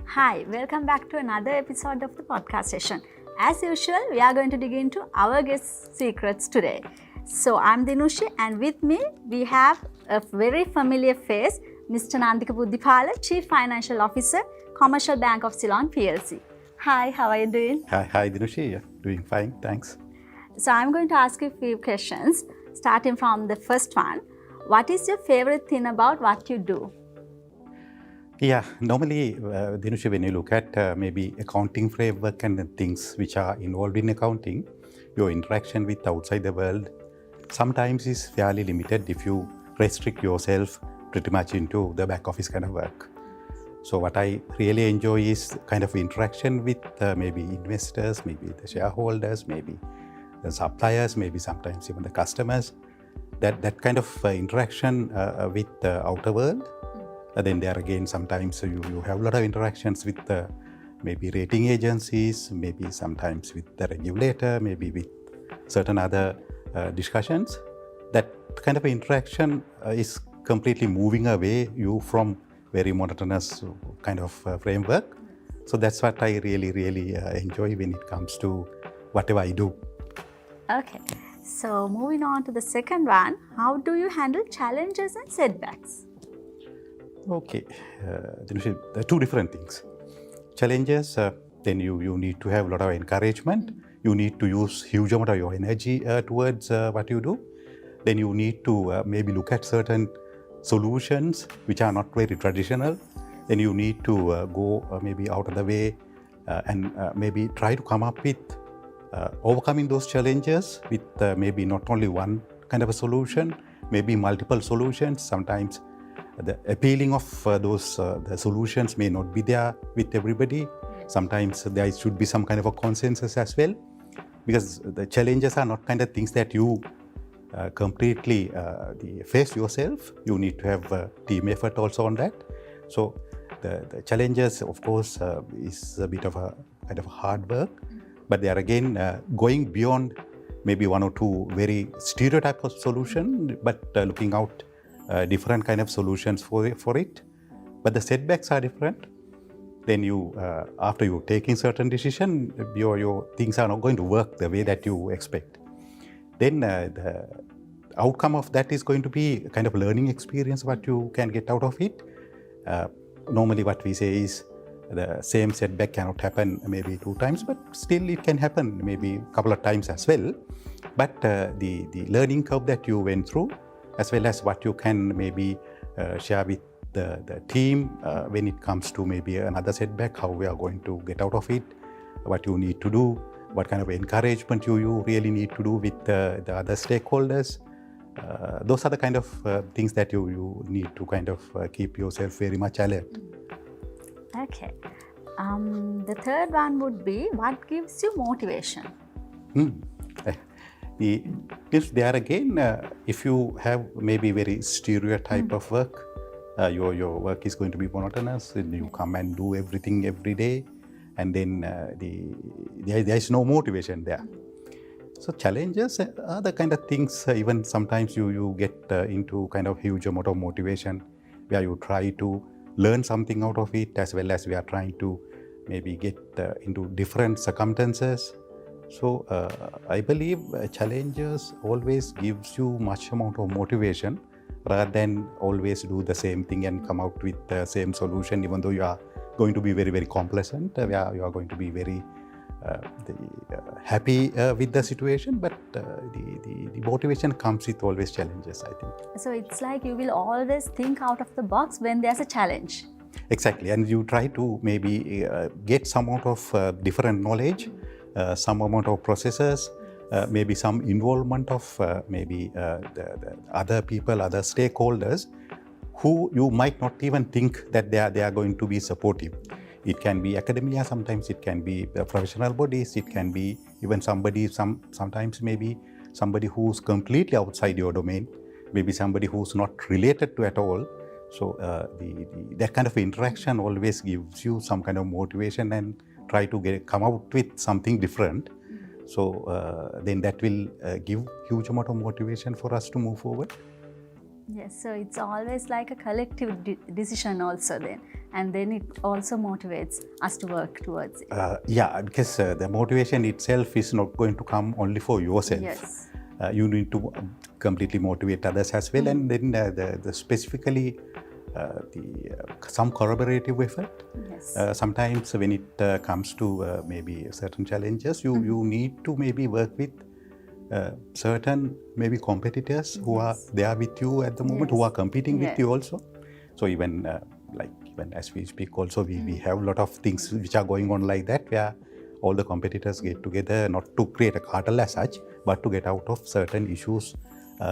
Hi, welcome back to another episode of the podcast session. As usual, we are going to dig into our guest secrets today. So, I'm Dinushi, and with me we have a very familiar face, Mr. Nandika Buddhipala, Chief Financial Officer, Commercial Bank of Ceylon PLC. Hi, how are you doing? Hi Dinushi, yeah, doing fine, thanks. So, I'm going to ask you a few questions, starting from the first one. What is your favorite thing about what you do? Yeah, normally, Dinushi, when you look at maybe accounting framework and the things which are involved in accounting, your interaction with outside the world sometimes is fairly limited if you restrict yourself pretty much into the back office kind of work. So what I really enjoy is kind of interaction with maybe investors, maybe the shareholders, maybe the suppliers, maybe sometimes even the customers. That kind of interaction with the outer world. Then there again, sometimes you have a lot of interactions with maybe rating agencies, maybe sometimes with the regulator, maybe with certain other discussions. That kind of interaction is completely moving away you from very monotonous kind of framework. So that's what I really enjoy when it comes to whatever I do. Okay, so moving on to the second one, how do you handle challenges and setbacks? Okay, there are two different things. Challenges, then you need to have a lot of encouragement. You need to use huge amount of your energy towards what you do. Then you need to maybe look at certain solutions which are not very traditional. Then you need to go maybe out of the way and maybe try to come up with overcoming those challenges with maybe not only one kind of a solution, maybe multiple solutions. Sometimes the appealing of those the solutions may not be there with everybody. Sometimes there should be some kind of a consensus as well, because the challenges are not kind of things that you completely face yourself. You need to have team effort also on that. So the challenges, of course, is a bit of a kind of hard work, but they are again going beyond maybe one or two very stereotype of solution, but looking out different kind of solutions for it. But the setbacks are different. Then you, after you taking certain decision, your things are not going to work the way that you expect. Then the outcome of that is going to be a kind of learning experience what you can get out of it. Normally what we say is the same setback cannot happen maybe 2 times, but still it can happen maybe a couple of times as well. But the learning curve that you went through, as well as what you can maybe share with the team when it comes to maybe another setback, how we are going to get out of it, what you need to do, what kind of encouragement you really need to do with the other stakeholders. Those are the kind of things that you need to kind of keep yourself very much alert. Okay. The third one would be, what gives you motivation? If there again, if you have maybe very stereotype of work, your work is going to be monotonous, and you come and do everything every day, and then there is no motivation there. So challenges are the kind of things, even sometimes you get into kind of huge amount of motivation where you try to learn something out of it, as well as we are trying to maybe get into different circumstances. So I believe challenges always gives you much amount of motivation rather than always do the same thing and come out with the same solution, even though you are going to be very complacent, you are going to be very happy with the situation, but the motivation comes with always challenges, I think. So it's like you will always think out of the box when there's a challenge. Exactly, and you try to maybe get some amount of different knowledge, some amount of processes, maybe some involvement of maybe the other people, other stakeholders, who you might not even think that they are going to be supportive. It can be academia, sometimes it can be the professional bodies, it can be even sometimes maybe somebody who's completely outside your domain, maybe somebody who's not related to at all. So that kind of interaction always gives you some kind of motivation and try to come out with something different. So then that will give huge amount of motivation for us to move forward. Yes, so it's always like a collective decision also then. and then it also motivates us to work towards it. Yeah, because the motivation itself is not going to come only for yourself. Yes. You need to completely motivate others as well, and then the specifically some corroborative effort. Yes. Sometimes when it comes to maybe certain challenges, you need to maybe work with certain maybe competitors who are there with you at the moment, who are competing with you also. So even even as we speak also, we have a lot of things which are going on like that, where all the competitors get together, not to create a cartel as such, but to get out of certain issues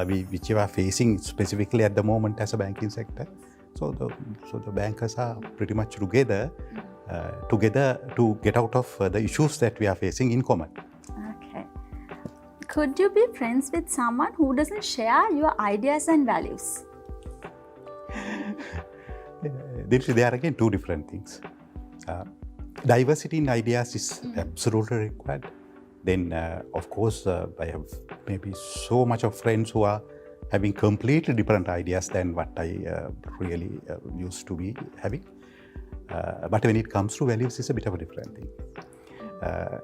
which you are facing specifically at the moment as a banking sector. So the bankers are pretty much together to get out of the issues that we are facing in common. Okay. Could you be friends with someone who doesn't share your ideas and values? There are again two different things. Diversity in ideas is absolutely required. Then, of course, I have maybe so much of friends who are having completely different ideas than what I really used to be having. But when it comes to values, it's a bit of a different thing.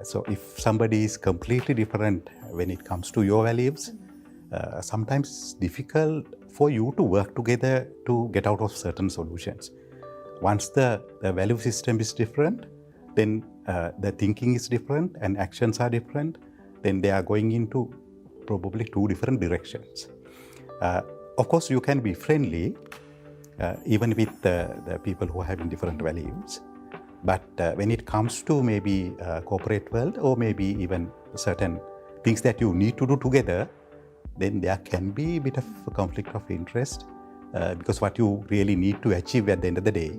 So if somebody is completely different when it comes to your values, sometimes it's difficult for you to work together to get out of certain solutions. Once the value system is different, then the thinking is different and actions are different, then they are going into probably two different directions. Of course, you can be friendly even with the people who are having different values. But when it comes to maybe corporate world or maybe even certain things that you need to do together, then there can be a bit of a conflict of interest because what you really need to achieve at the end of the day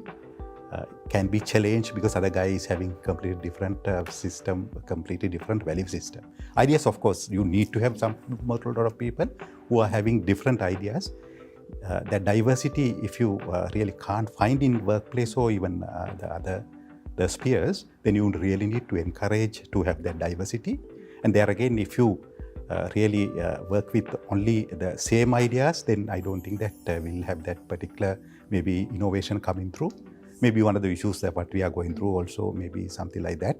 can be challenged because other guy is having completely different system, completely different value system. Ideas, of course, you need to have some lot of people who are having different ideas. That diversity, if you really can't find in workplace or even the spheres, then you really need to encourage to have that diversity. And there again, if you really work with only the same ideas, then I don't think that we'll have that particular maybe innovation coming through. Maybe one of the issues that what we are going through also maybe something like that,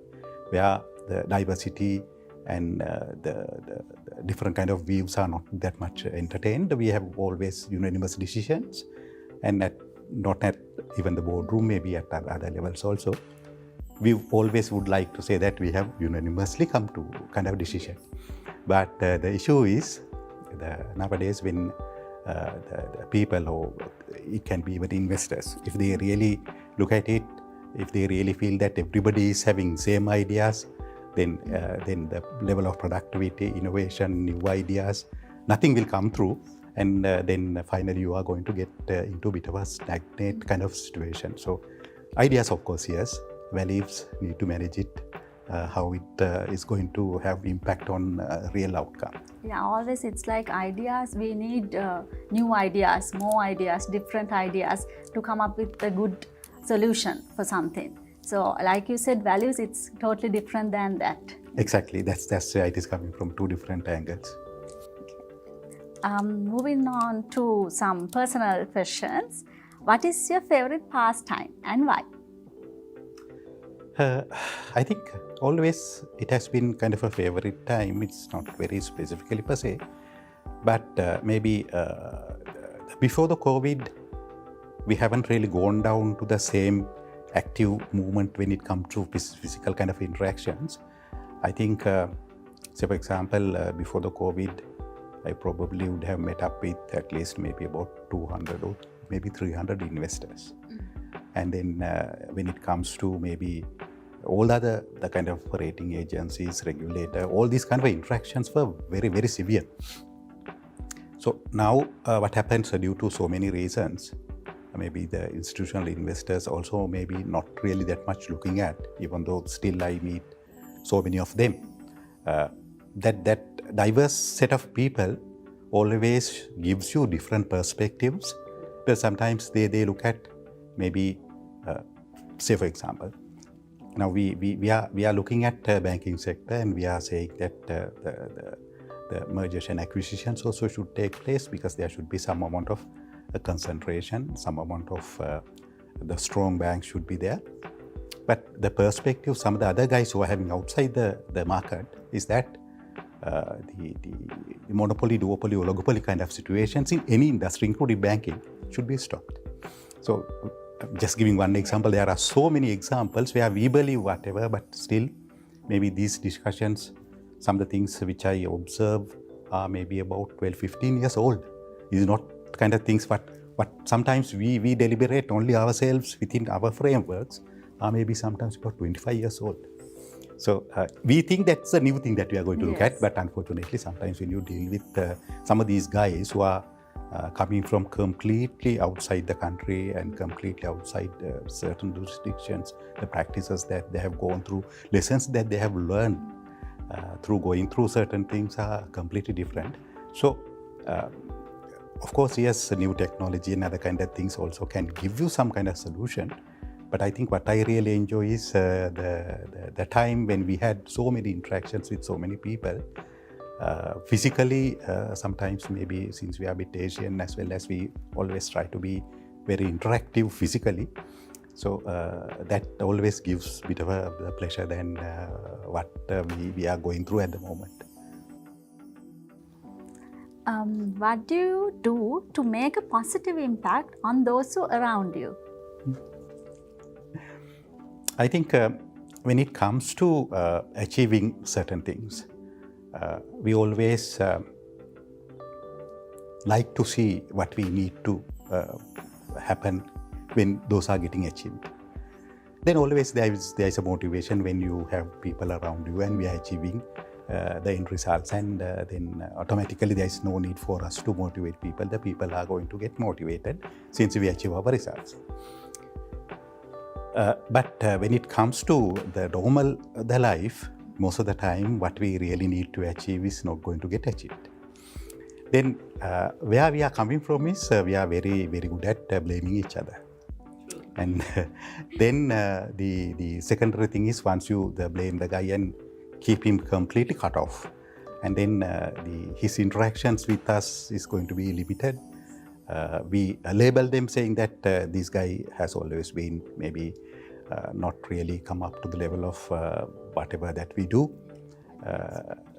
where the diversity and the different kind of views are not that much entertained. We have always unanimous decisions, and not at even the boardroom, maybe at other levels also. We always would like to say that we have unanimously come to kind of decision. But the issue is nowadays when the people, or it can be even investors, if they really look at it, if they really feel that everybody is having same ideas, then the level of productivity, innovation, new ideas, nothing will come through. And then finally you are going to get into a bit of a stagnant kind of situation. So ideas, of course, yes. Values, need to manage it, how it is going to have impact on real outcome. Yeah, always it's like ideas, we need new ideas, more ideas, different ideas to come up with a good solution for something. So like you said, values, it's totally different than that. Exactly, that's why it is coming from two different angles. Okay. Moving on to some personal questions. What is your favorite pastime and why? I think always it has been kind of a favorite time. It's not very specifically per se, but maybe before the COVID, we haven't really gone down to the same active movement when it comes to physical kind of interactions. I think, say for example, before the COVID, I probably would have met up with at least maybe about 200 or maybe 300 investors. And then when it comes to maybe all the kind of rating agencies, regulator, all these kind of interactions were very, very severe. So now what happens due to so many reasons, maybe the institutional investors also maybe not really that much looking at, even though still I meet so many of them. That diverse set of people always gives you different perspectives, because sometimes they look at maybe, say for example, now we are looking at banking sector and we are saying that the mergers and acquisitions also should take place because there should be some amount of concentration, some amount of the strong banks should be there. But the perspective some of the other guys who are having outside the market is that the monopoly, duopoly, oligopoly kind of situations in any industry, including banking, should be stopped. So just giving one example, there are so many examples where we believe whatever, but still maybe these discussions, some of the things which I observe are maybe about 12, 15 years old. These are not kind of things what sometimes we deliberate only ourselves within our frameworks are maybe sometimes about 25 years old. So we think that's a new thing that we are going to look at, but unfortunately sometimes when you deal with some of these guys who are coming from completely outside the country and completely outside certain jurisdictions, the practices that they have gone through, lessons that they have learned through going through certain things are completely different. So of course, yes, new technology and other kind of things also can give you some kind of solution. But I think what I really enjoy is the time when we had so many interactions with so many people. Physically, sometimes maybe since we are a bit Asian as well as we always try to be very interactive physically. So that always gives a bit of a pleasure than what we are going through at the moment. What do you do to make a positive impact on those who are around you? I think when it comes to achieving certain things, we always like to see what we need to happen when those are getting achieved. Then always there is a motivation when you have people around you and we are achieving the end results, and then automatically there is no need for us to motivate people. The people are going to get motivated since we achieve our results. But when it comes to the normal life, most of the time what we really need to achieve is not going to get achieved. Then where we are coming from is we are very, very good at blaming each other. And then the secondary thing is once you blame the guy and keep him completely cut off, and then his interactions with us is going to be limited. We label them saying that this guy has always been maybe not really come up to the level of whatever that we do.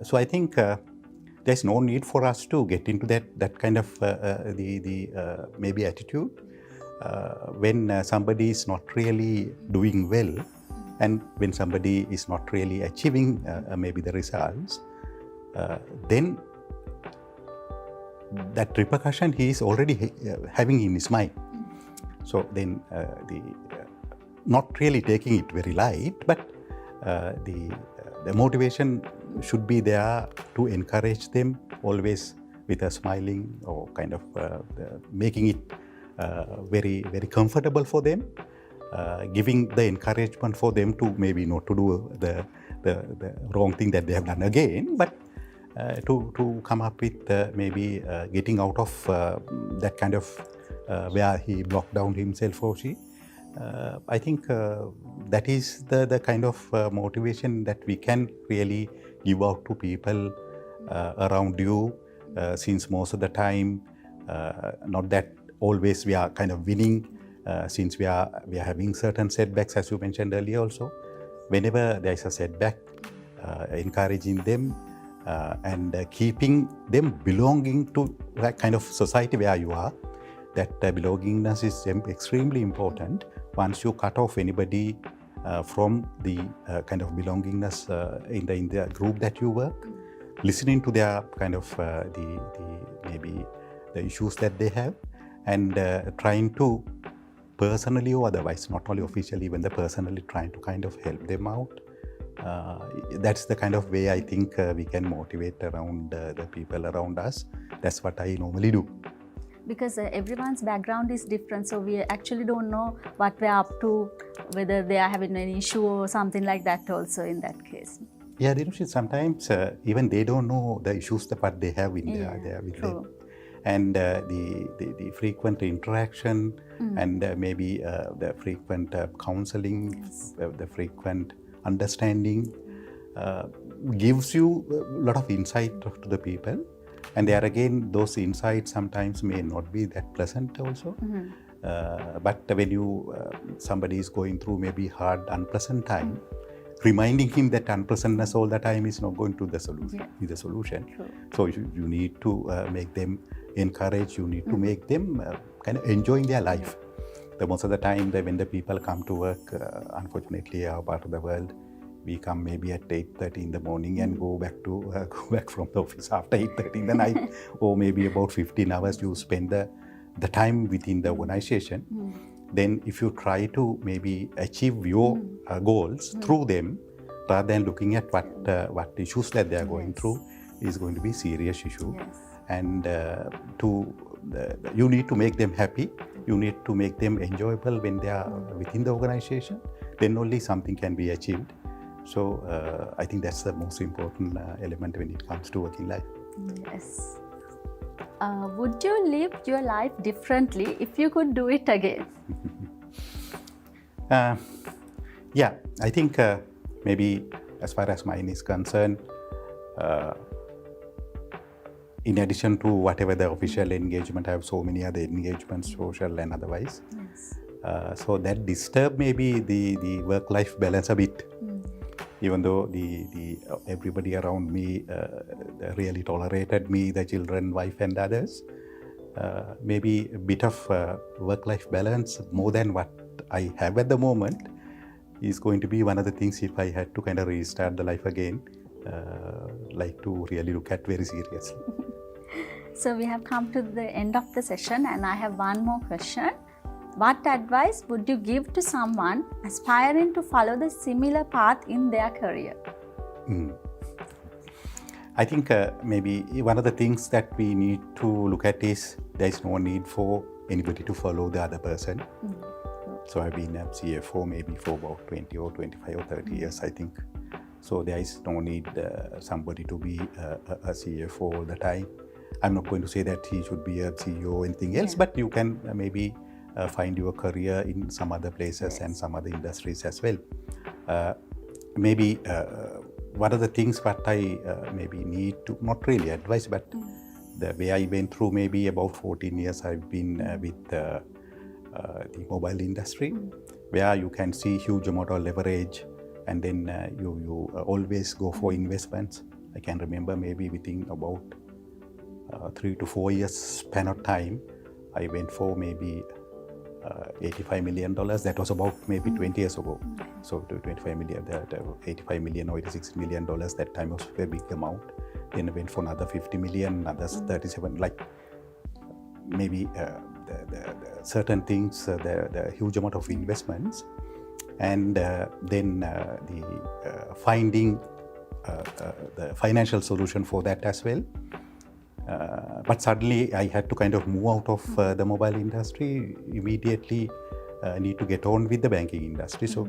So I think there's no need for us to get into that kind of maybe attitude. When somebody is not really doing well, and when somebody is not really achieving maybe the results, then that repercussion he is already having in his mind. So then not really taking it very light, but the motivation should be there to encourage them always with a smiling or kind of making it very, very comfortable for them, giving the encouragement for them to maybe not to do the wrong thing that they have done again, but to come up with maybe getting out of that kind of where he blocked down himself or she. I think that is the kind of motivation that we can really give out to people around you, since most of the time, not that always we are kind of winning, since we are having certain setbacks, as you mentioned earlier also. Whenever there is a setback, encouraging them and keeping them belonging to that kind of society where you are, that belongingness is extremely important. Once you cut off anybody from the kind of belongingness in the group that you work, listening to their kind of maybe the issues that they have, and trying to personally or otherwise, not only officially, even personally trying to kind of help them out. That's the kind of way I think we can motivate around the people around us. That's what I normally do. Because everyone's background is different, so we actually don't know what we're up to, whether they are having an issue or something like that also in that case. Yeah, sometimes even they don't know the issues that they have in there with them. And the frequent interaction and maybe the frequent counseling, the frequent understanding gives you a lot of insight to the people. And there again, those insights sometimes may not be that pleasant also. But when somebody is going through maybe hard, unpleasant time, reminding him that unpleasantness all the time is not going to be the solution. True. So you need to make them encourage, you need to make them kind of enjoying their life. The most of the time when the people come to work, unfortunately our part of the world, we come maybe at 8:30 in the morning and go back from the office after 8:30 in the night, or maybe about 15 hours you spend the time within the organization. Then if you try to maybe achieve your goals through them, rather than looking at what issues that they are going through, is going to be a serious issue. And you need to make them happy, you need to make them enjoyable when they are within the organization, then only something can be achieved. So I think that's the most important element when it comes to working life. Yes. Would you live your life differently if you could do it again? Yeah, I think maybe as far as mine is concerned, in addition to whatever the official engagement, I have so many other engagements, social and otherwise. So that disturbed maybe the work-life balance a bit. Even though everybody around me really tolerated me, the children, wife and others, maybe a bit of work-life balance more than what I have at the moment is going to be one of the things if I had to kind of restart the life again, like to really look at very seriously. So we have come to the end of the session and I have one more question. What advice would you give to someone aspiring to follow the similar path in their career? I think maybe one of the things that we need to look at is there is no need for anybody to follow the other person. So I've been a CFO maybe for about 20 or 25 or 30 years, I think. So there is no need somebody to be a CFO all the time. I'm not going to say that he should be a CEO or anything else, but you can maybe find your career in some other places and some other industries as well. Maybe one of the things what I maybe need to, not really advise, but the way I went through maybe about 14 years I've been with the mobile industry, where you can see huge amount of leverage and then you always go for investments. I can remember maybe within about 3 to 4 years span of time, I went for maybe $85 million. That was about maybe 20 years ago. So 25 million, 85 million or $86 million, that time was a big amount. Then I went for another 50 million, another 37, like maybe the certain things, the huge amount of investments. And then the finding the financial solution for that as well. But suddenly I had to kind of move out of the mobile industry, immediately need to get on with the banking industry. So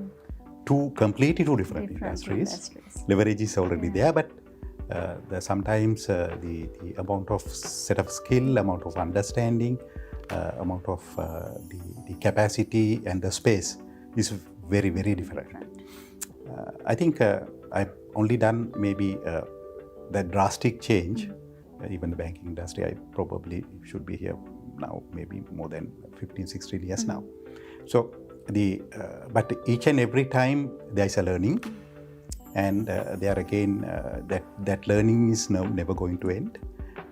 completely two different industries. Leverage is already there, but sometimes the amount of set of skill, amount of understanding, amount of the capacity and the space is very, very different. I think I've only done maybe the drastic change. Even the banking industry, I probably should be here now, maybe more than 15, 16 years now. So but each and every time there is a learning, and there again, that learning is never going to end.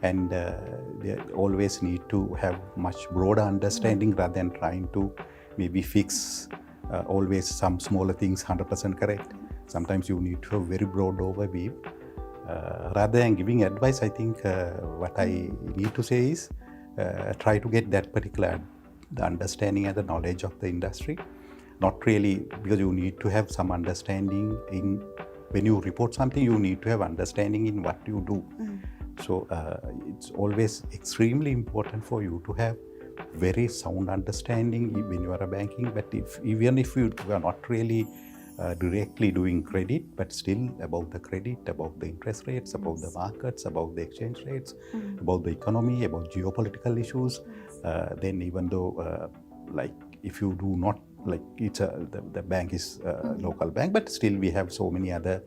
And they always need to have much broader understanding rather than trying to maybe fix always some smaller things 100% correct. Sometimes you need to have very broad overview. Rather than giving advice, I think what I need to say is try to get that particular the understanding and the knowledge of the industry. Not really, because you need to have some understanding in when you report something, you need to have understanding in what you do. So it's always extremely important for you to have very sound understanding when you are a banking. But even if you are not really directly doing credit, but still about the credit, about the interest rates, about the markets, about the exchange rates, about the economy, about geopolitical issues, then even though like if you do not, like it's the bank is a local bank, but still we have so many other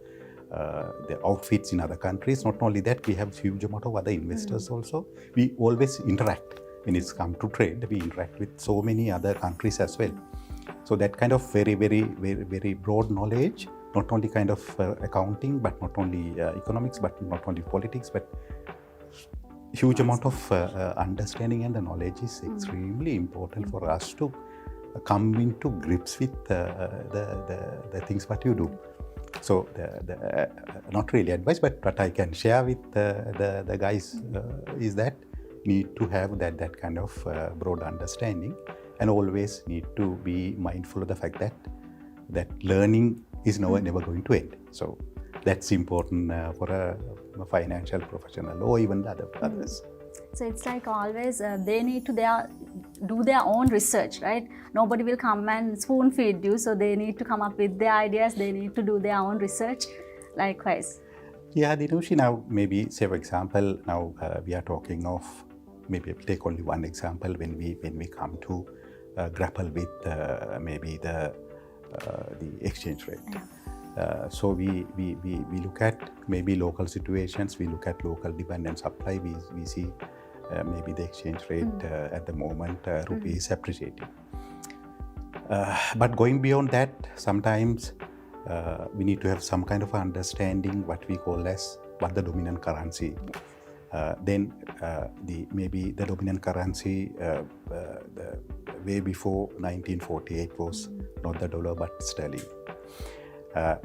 the outfits in other countries. Not only that, we have huge amount of other investors also. We always interact. When it's come to trade, we interact with so many other countries as well. So that kind of very broad knowledge, not only kind of accounting, but not only economics, but not only politics, but huge amount of understanding and the knowledge is extremely important for us to come into grips with the things what you do. So not really advice, but what I can share with the guys is that need to have that kind of broad understanding, and always need to be mindful of the fact that learning is never going to end. So that's important for a financial professional or even the others. So it's like always they need to do their own research, right? Nobody will come and spoon feed you, so they need to come up with their ideas, they need to do their own research. Likewise. Yeah, Dinushi, now maybe say for example, now we are talking of, maybe I'll take only one example when we come to grapple with maybe the exchange rate. Yeah. So we look at maybe local situations, we look at local demand and supply, we see maybe the exchange rate at the moment, rupee is appreciating. But going beyond that, sometimes we need to have some kind of understanding what we call as what the dominant currency. Then maybe the dominant currency the way before 1948 was not the dollar but sterling.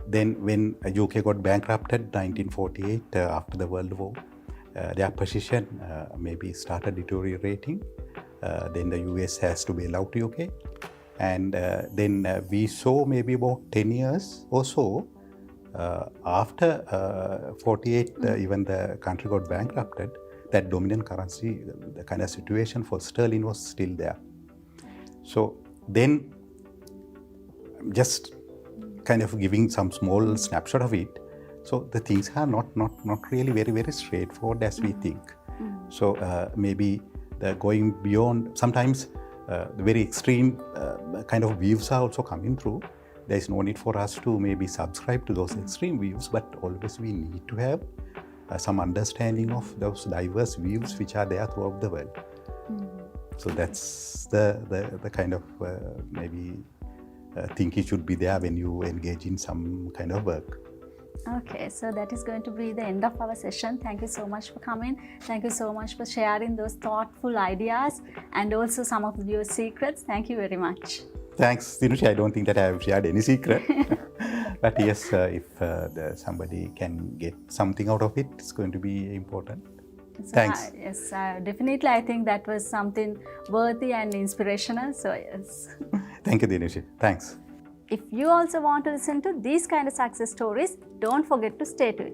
Then when UK got bankrupted 1948 after the World War, their position maybe started deteriorating. Then the US has to bail out UK, and then we saw maybe about 10 years or so after 48 even the country got bankrupted, that dominant currency, the kind of situation for sterling was still there. So then just kind of giving some small snapshot of it. So the things are not really very straightforward as we think. So maybe the going beyond, sometimes the very extreme kind of views are also coming through. There is no need for us to maybe subscribe to those extreme views, but always we need to have some understanding of those diverse views which are there throughout the world. So that's the kind of maybe thinking should be there when you engage in some kind of work. Okay, so that is going to be the end of our session. Thank you so much for coming. Thank you so much for sharing those thoughtful ideas and also some of your secrets. Thank you very much. Thanks, Dinushi. I don't think that I have shared any secret. But yes, if somebody can get something out of it, it's going to be important. So, Thanks. Yes, definitely. I think that was something worthy and inspirational. So, yes. Thank you, Dinushi. Thanks. If you also want to listen to these kind of success stories, don't forget to stay tuned.